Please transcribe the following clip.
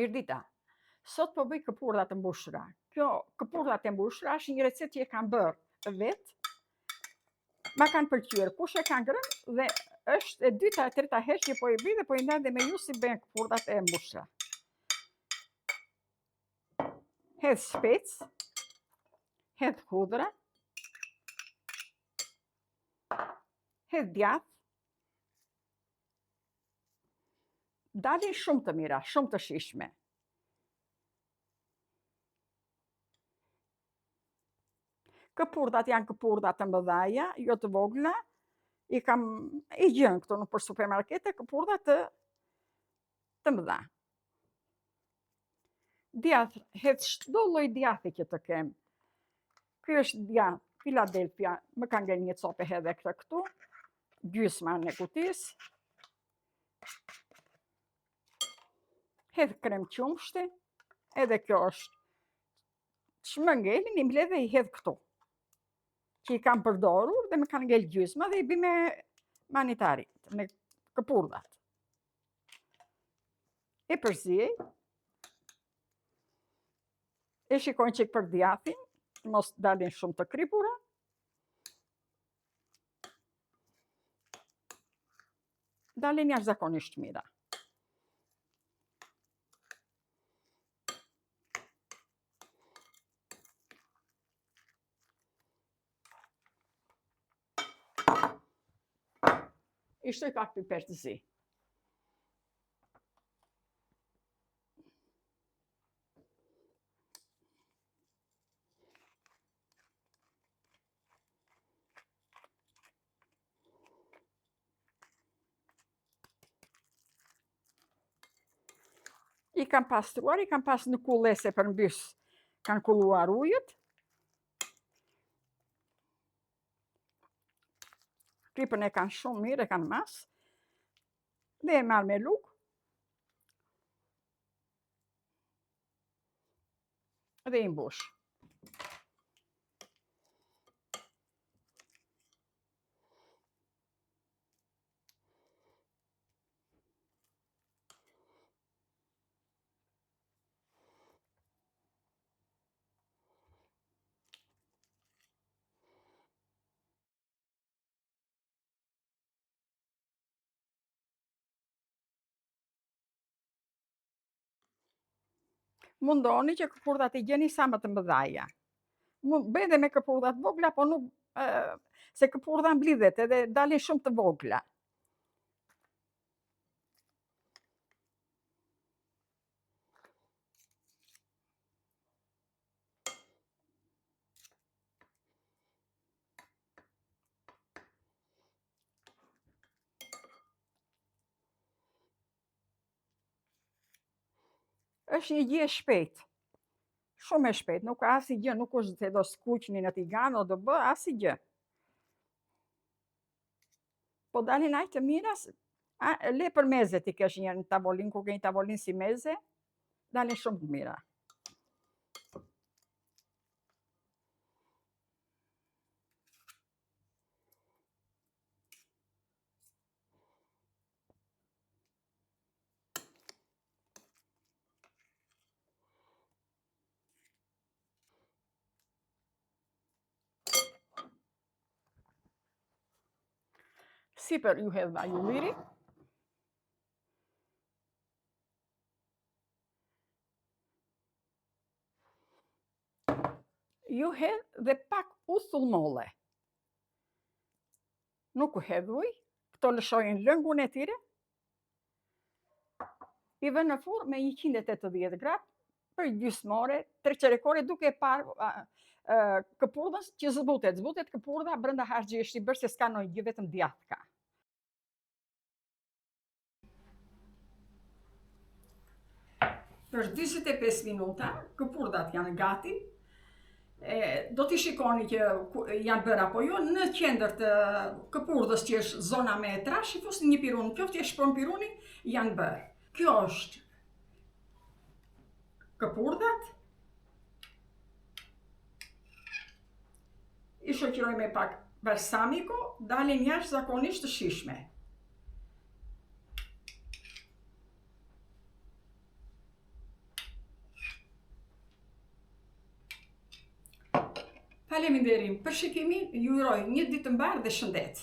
Mirdita, sot po bëj këpurdha të mbushura. Kjo këpurdha të mbushura është një recetë që e kam bërë vetë. Ma kanë pëlqyer, kush e ka ngrënë dhe është e dyta e treta herë që po i bëj dhe po i ndaj dhe me ju si bëhen këpurdhat e mbushura. Hedh shpec, hedh hudhra, hedh djath. Dalin shumë të mira, shumë të shijshme. Këpurdhat janë këpurdha të mëdhaja, jo të vogla. I kam i gjën këtu nëpër supermarkete, këpurdha të mëdha. Djath, hedh çdo lloj djathi që të kem. Ky është djath Philadelphia, më ka ngel një copë edhe këtë këtu, gjysma në kutisë. Hedh krem qumshti, edhe kjo është. Ç'më ngelin, i mbledh dhe i hedh këtu. Që i kam përdorur dhe më kanë ngel gjysma dhe i bëj me manitarit, me këpurdhat. E përziej. E shikojnë që për djathin, mos dalin shumë të kripura. Dalin jashtëzakonisht mira. I shtoj pak piper të zi. I kam pastruar, i kam pas në kullese për mbys, kanë kulluar ujët. Kripën e kanë shumë mirë, e kanë mas. Dhe e marr me lugë. Dhe i mbush. Mundoni që këpurdhat i gjeni sa më të mëdhaja. Bëj edhe me këpurdhat vogla, po nuk se këpurdha mblidhet edhe dalin shumë të vogla. Është një gjë e shpejtë. Shumë e shpejtë, nuk ka asnjë gjë, nuk është se do skuqni në tigan o do bë asnjë gjë. Po dalin aq të mira, le për meze ti kesh një tavolinë, kur ke një tavolinë si meze, dalin shumë të mira. Sipër ju hedh vaj ulliri. Ju hedh dhe pak uthull molle. Nuk u hedh ujë, këto lëshojnë lëngun e tyre. I vën në furrë me 180 gradë për gjysmë ore, 3/4 ore, duke parë këpurdhën që zbutet. Zbutet këpurdha brenda harxhi është i bërë se s'ka ndonjë gjë, vetëm djath ka. Për 45 minuta këpurdhat janë gati. Do t'i shikoni që janë bërë apo jo. Në qendër të këpurdhës që është zona me trash, i fusni një pirun, qoftë që shpron piruni, janë bërë. Kjo është këpurdhat. I shoqëroj me pak balsamico, dalin jashtëzakonisht të shijshme. Faleminderim për shikimin, ju uroj një ditë të mbarë dhe shëndet.